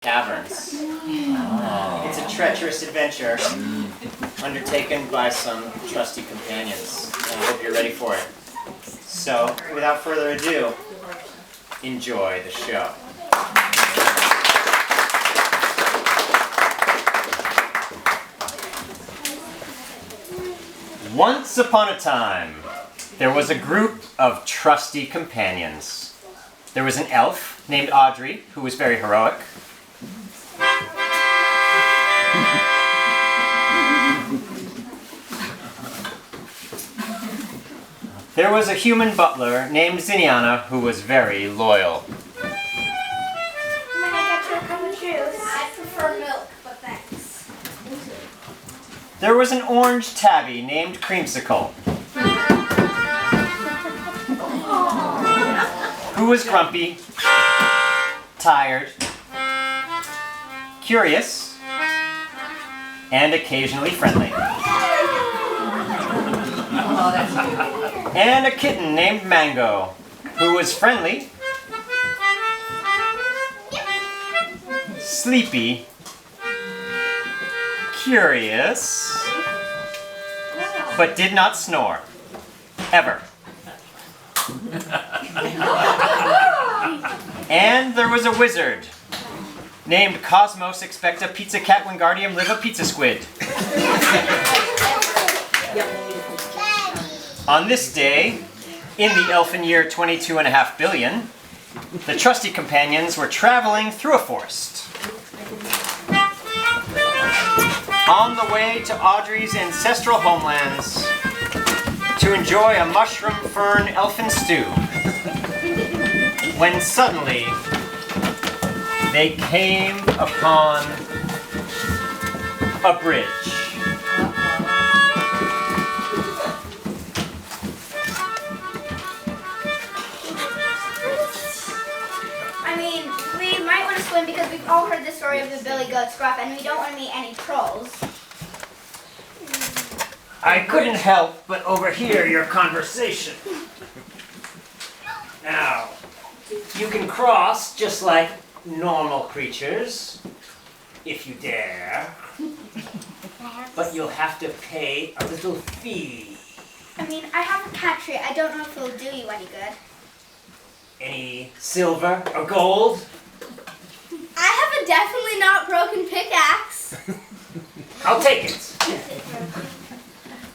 Caverns. It's a treacherous adventure undertaken by some trusty companions, and I hope you're ready for it. So, without further ado, enjoy the show. Once upon a time, there was a group of trusty companions. There was an elf named Audrey, who was very heroic. There was a human butler named Zinniana, who was very loyal. May I get you a cup of juice? I prefer milk, but thanks. There was an orange tabby named Creamsicle, who was grumpy, tired, curious, and occasionally friendly. And a kitten named Mango, who was friendly, sleepy, curious, but did not snore. Ever. And there was a wizard named Cosmos Expecta Pizza Cat Wingardium Live a Pizza Squid. On this day, in the elfin year 22.5 billion, the trusty companions were traveling through a forest. On the way to Audrey's ancestral homelands to enjoy a mushroom fern elfin stew, when suddenly they came upon a bridge. Because we've all heard the story of the Billy Goat Scruff, and we don't want to meet any trolls. I couldn't help but overhear your conversation. Now, you can cross just like normal creatures, if you dare. But you'll have to pay a little fee. I mean, I have a cat tree. I don't know if it'll do you any good. Any silver or gold? I have a definitely not broken pickaxe. I'll take it.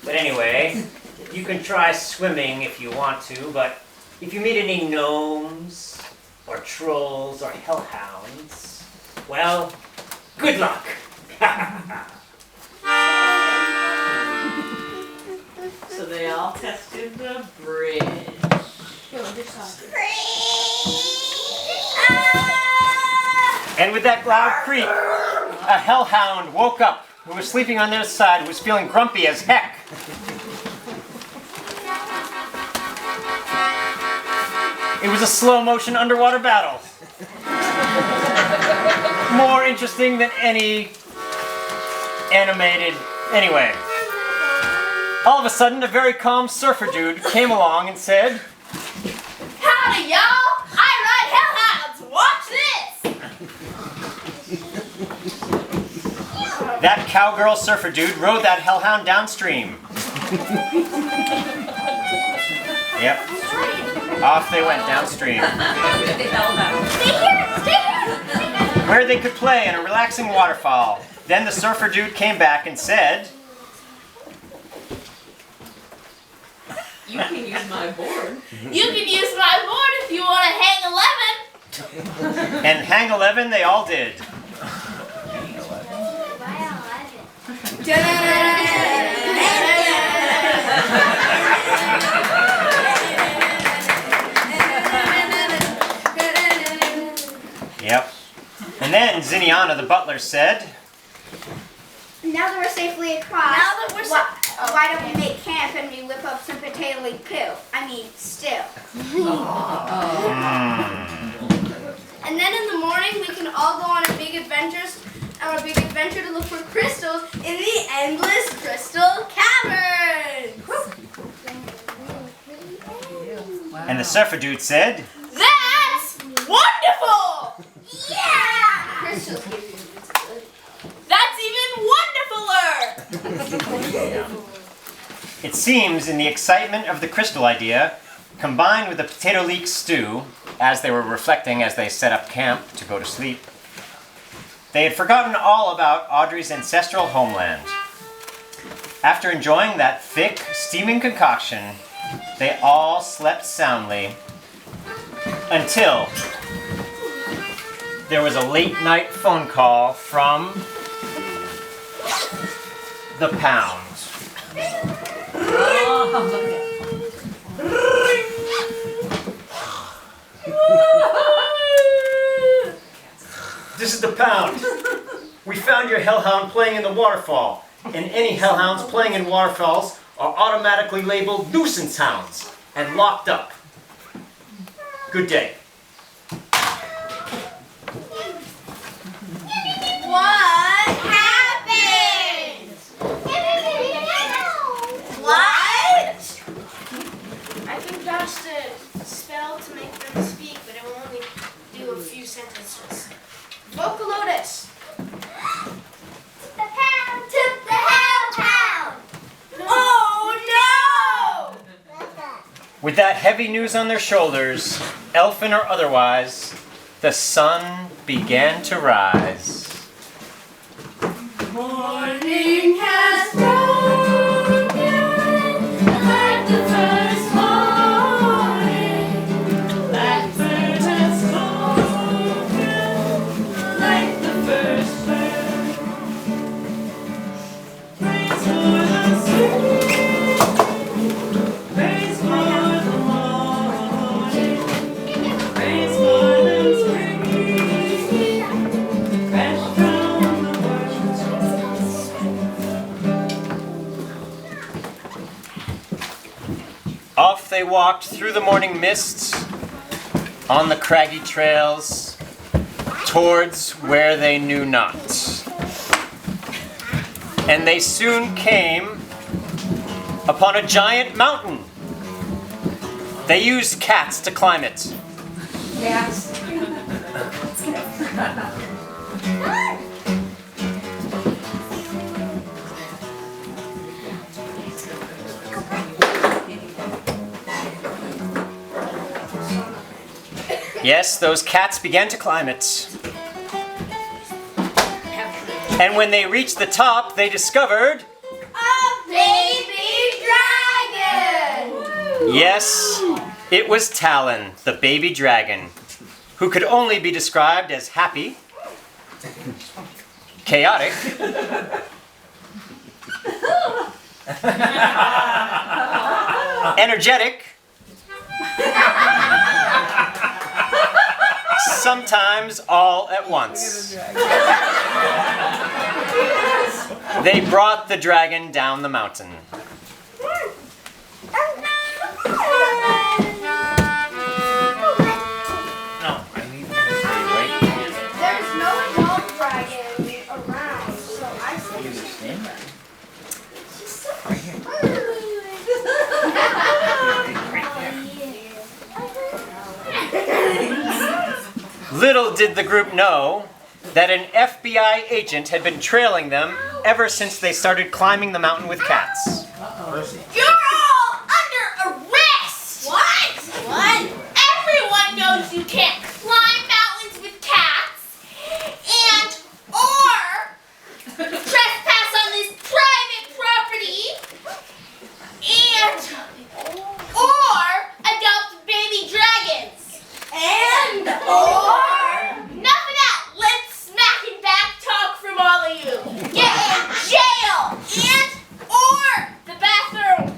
But anyway, you can try swimming if you want to, but if you meet any gnomes, or trolls, or hellhounds, well, good luck. So they all tested the bridge. And with that loud creak, a hellhound woke up, who was sleeping on the other side, who was feeling grumpy as heck. It was a slow-motion underwater battle. More interesting than any animated... Anyway. All of a sudden, a very calm surfer dude came along and said, "Howdy, y'all! I ride hellhounds! Watch this!" That cowgirl surfer dude rode that hellhound downstream. Yep. Off they went downstream. Where they could play in a relaxing waterfall. Then the surfer dude came back and said, You can use my board. You can use my board if you want to hang 11. And hang 11 they all did. Yep. And then Zinniana the butler said, "Now that we're safely across, why don't we make camp and we whip up some potato leaf poo? I mean, stew. And then in the morning we can all go on a big adventure to look for crystals in the endless crystal cavern." And the surfer dude said, "That's wonderful! Yeah!" crystals give you invisibility. That's even wonderfuler! It seems in the excitement of the crystal idea, combined with the potato leek stew, as they were reflecting as they set up camp to go to sleep, they had forgotten all about Audrey's ancestral homeland. After enjoying that thick, steaming concoction, they all slept soundly until there was a late-night phone call from the pound. This is the pound. We found your hellhound playing in the waterfall, and any hellhounds playing in waterfalls are automatically labeled nuisance hounds and locked up. Good day. What happened? What? I can cast a spell to make them speak, but it will only do a few sentences. Vocalotus. The pound took the hellhound. Oh no! With that heavy news on their shoulders, elfin or otherwise, the sun began to rise. Morning has broken like the first morning. Blackbird has spoken like the first bird. Praise for the sweet, praise for the morning, praise for the spring, fresh from the world. Off they walked through the morning mists, on the craggy trails, towards where they knew not. And they soon came upon a giant mountain. They used cats to climb it. Yes. Yes, those cats began to climb it. And when they reached the top, they discovered, A baby dragon! yes, it was Talon, the baby dragon, who could only be described as happy, chaotic, energetic, sometimes all at once. They brought the dragon down the mountain. There's no adult dragon around, so I say she's so Little did the group know that an FBI agent had been trailing them ever since they started climbing the mountain with cats. You're all under arrest! What? What? Everyone knows you can't climb mountains with cats and or trespass on this private property and or adopt baby dragons. And or Enough of that. Let's smack and back talk from all of you. Get in jail and or the bathroom.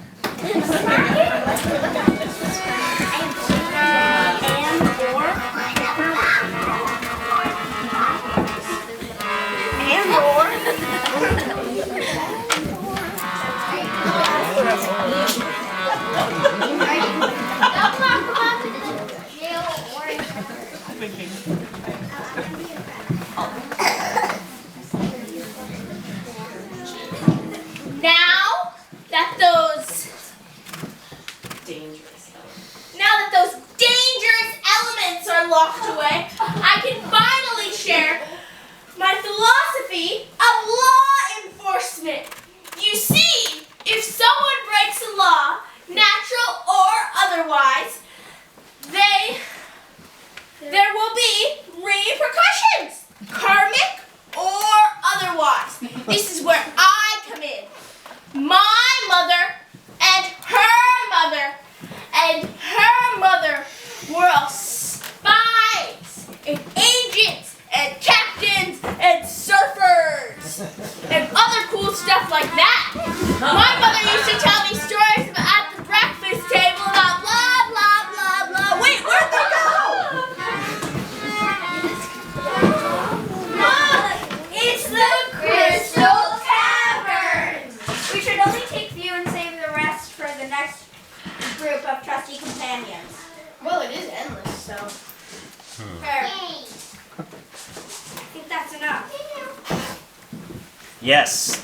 Yes.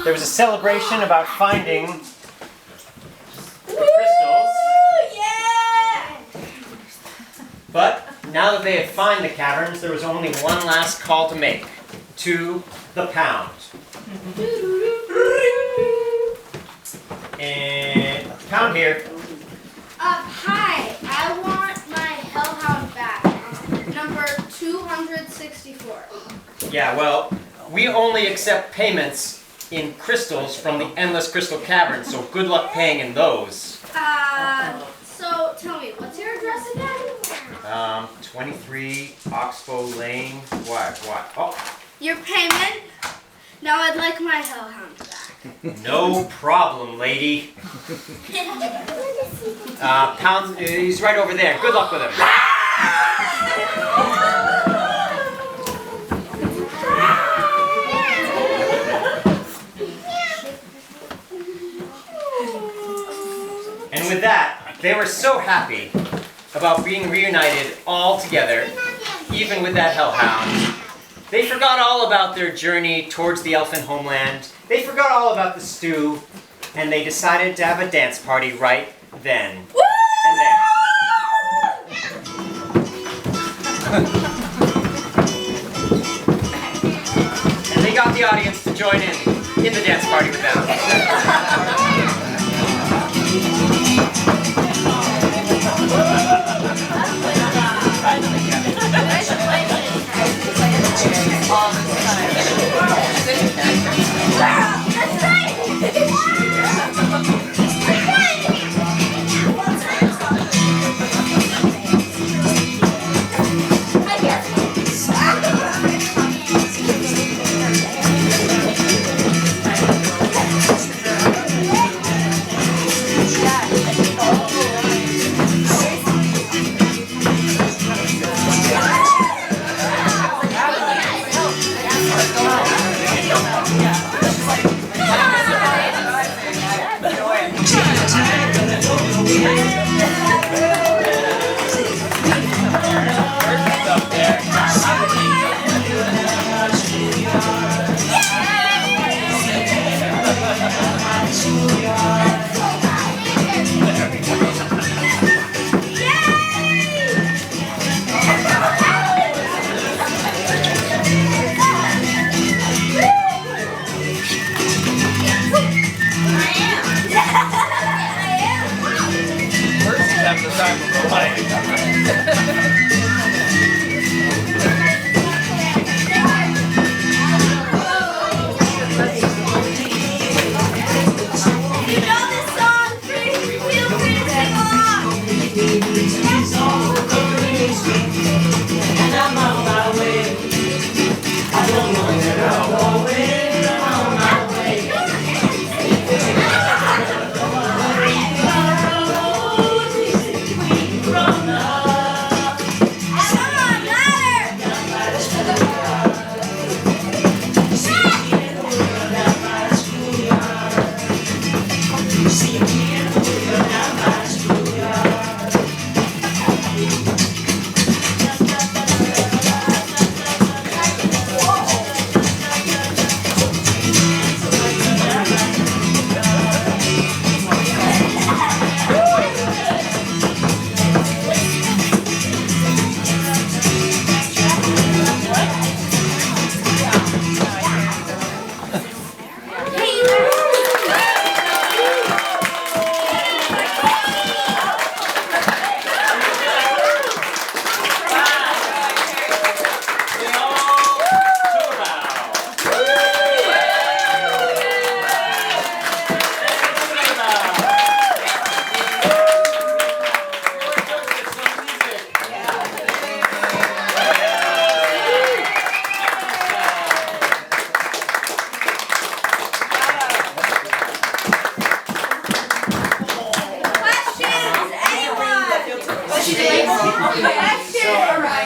There was a celebration about finding the crystals. Yeah! But now that they had found the caverns, there was only one last call to make. To the pound. And pound here. Hi. I want my hellhound back. Number 264. Yeah, well, we only accept payments in crystals from the Endless Crystal Cavern, so good luck paying in those. So tell me, what's your address again? 23 Oxbow Lane. What? Oh, Your payment? Now I'd like my hellhound back. no problem, lady. Pound, he's right over there. Good luck with him. And with that, they were so happy about being reunited all together, even with that hellhound. They forgot all about their journey towards the elfin homeland. They forgot all about the stew, and they decided to have a dance party right then and there. And they got the audience to join in the dance party with them.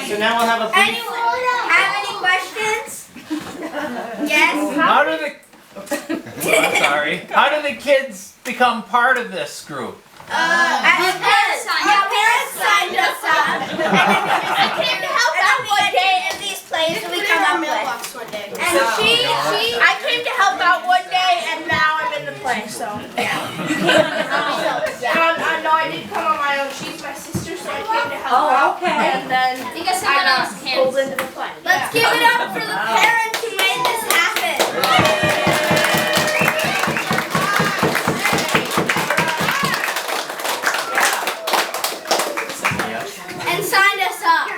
So now we'll have a brief... Anyone have any questions? Yes? How do the... I'm sorry. How do the kids become part of this group? Our parents signed us up. I came to help out one day in these plays that we come up with. And I came to No, I didn't come on my own. She's my sister, so I came to help Oh, out. okay. And then You got someone else pulled can. into the fun. Let's give it up for the parents who made this happen. And signed us up.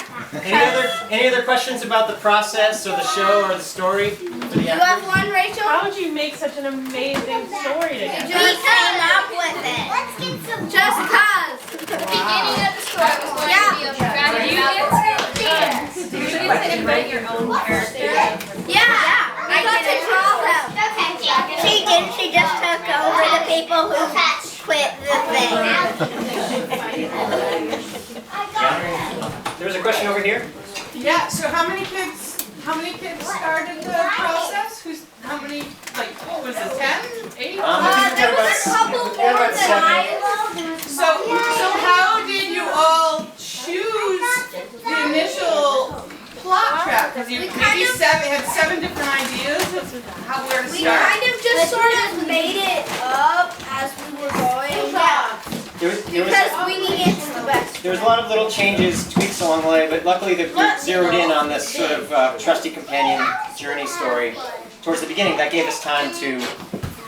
Any other questions about the process or the show or the story for the You actors? have one, Rachel? How did you make such an amazing story We together? just came up with it. Just cause. The beginning of the story was going Yeah. to be a tragedy. Did you get to invent your own character? Yeah. I got to draw them. She didn't. She just took over the people who quit the thing. There was a question over here. Yeah, so how many kids started the process? How many, like, what was it, 10, 8? I think There we've was a got couple we've got more about than seven. So how did you all choose the initial plot track? Because you We maybe kind of- had 7 different ideas of where to We start. kind of just sort of made it up as we were going. Yeah. Because we needed the best. There was a lot of little changes, tweaks along the way, but luckily the group zeroed in on this sort of trusty companion journey story towards the beginning. That gave us time to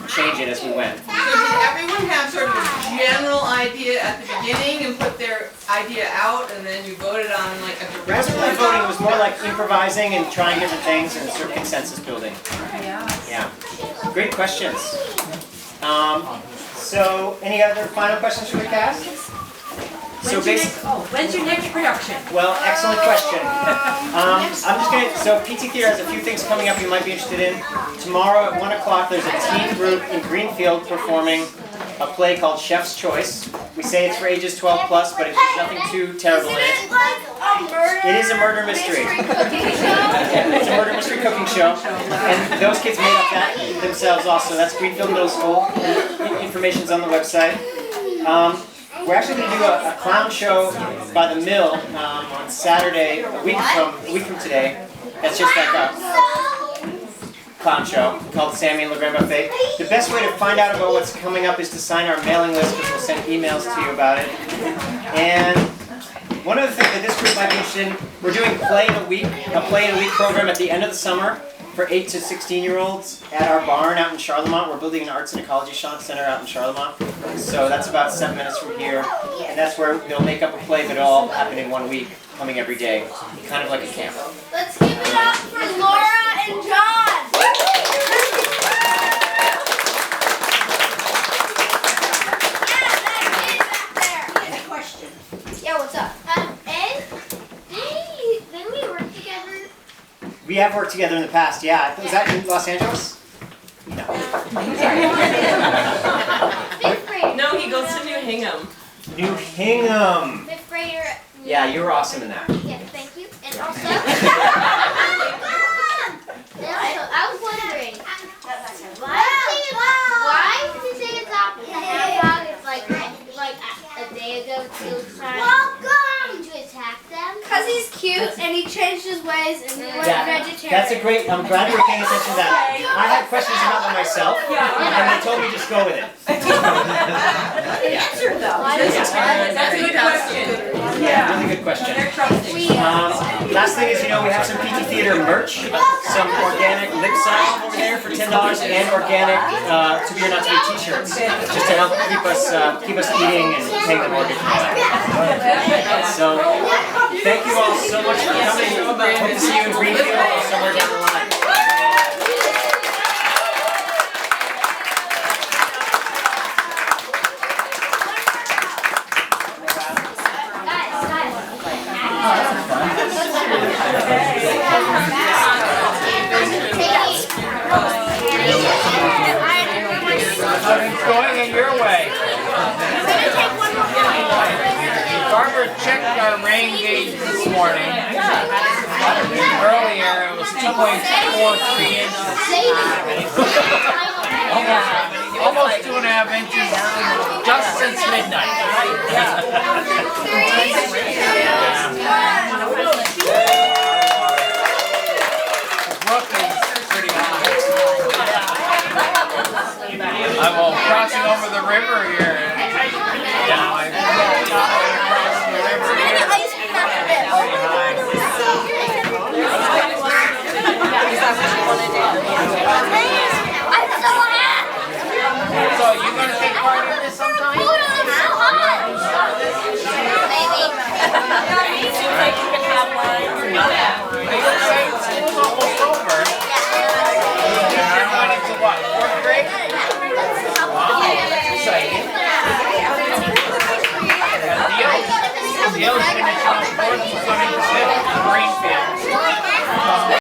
change it as we went. So did everyone have sort of a general idea at the beginning and put their idea out, and then you voted on like a It wasn't really voting, it was more like improvising and trying different things and sort of consensus building. Yeah. Great questions. So, any other final questions for the cast? When's your next production? Well, excellent question. I'm just gonna, so PT Theater has a few things coming up you might be interested in. Tomorrow at 1 o'clock there's a teen group in Greenfield performing a play called Chef's Choice. We say it's for ages 12 plus, but there's nothing too terrible in it. Isn't it like a murder? It is a murder mystery. Cooking show? It's a murder mystery cooking show, and those kids made up that themselves also. That's Greenfield Middle School. Information's on the website. We're actually going to do a clown show by the mill on Saturday, a week from today. That's just like a clown show called Sammy and Le Grand Buffet. The best way to find out about what's coming up is to sign our mailing list, because we'll send emails to you about it. And one of the things that this group might be interested in, we're doing a play in a week program at the end of the summer for 8 to 16-year-olds at our barn out in Charlemont. We're building an arts and ecology center out in Charlemont. So that's about 7 minutes from here. And that's where they'll make up a play, but it'll all happen in 1 week, coming every day, kind of like a camp. Let's give it up for Laura and John. Yeah, what's up? Ed, didn't we work together? We have worked together in the past, yeah. Was that in Los Angeles? No. Fifth grade. No, he goes to New Hingham. New Hingham. Fifth grader. Yeah, you were awesome in that. Yes, thank you. And also, I was wondering, why did you say it's up? It's like a day ago, he was trying to attack them. Because he's cute and he changed his ways and he went vegetarian. That's a great, I'm glad you were paying attention to that. I had questions about them myself, and they told me just go with it. Answer though. That's a good question. Yeah, really good question. They're trusting. Last thing is, we have some PT Theater merch, some organic lip salve over there for $10, and organic to be or not to be t-shirts, just to help keep us eating and paying the mortgage. So, thank you all so much for coming. Hope to see you in Greenfield or somewhere down the line. It's going in your way. Barbara checked our rain gauge this morning. Earlier it was 2.43 inches. Almost 2.5 inches just since midnight. The brook is pretty high. I won't crossing over the river here.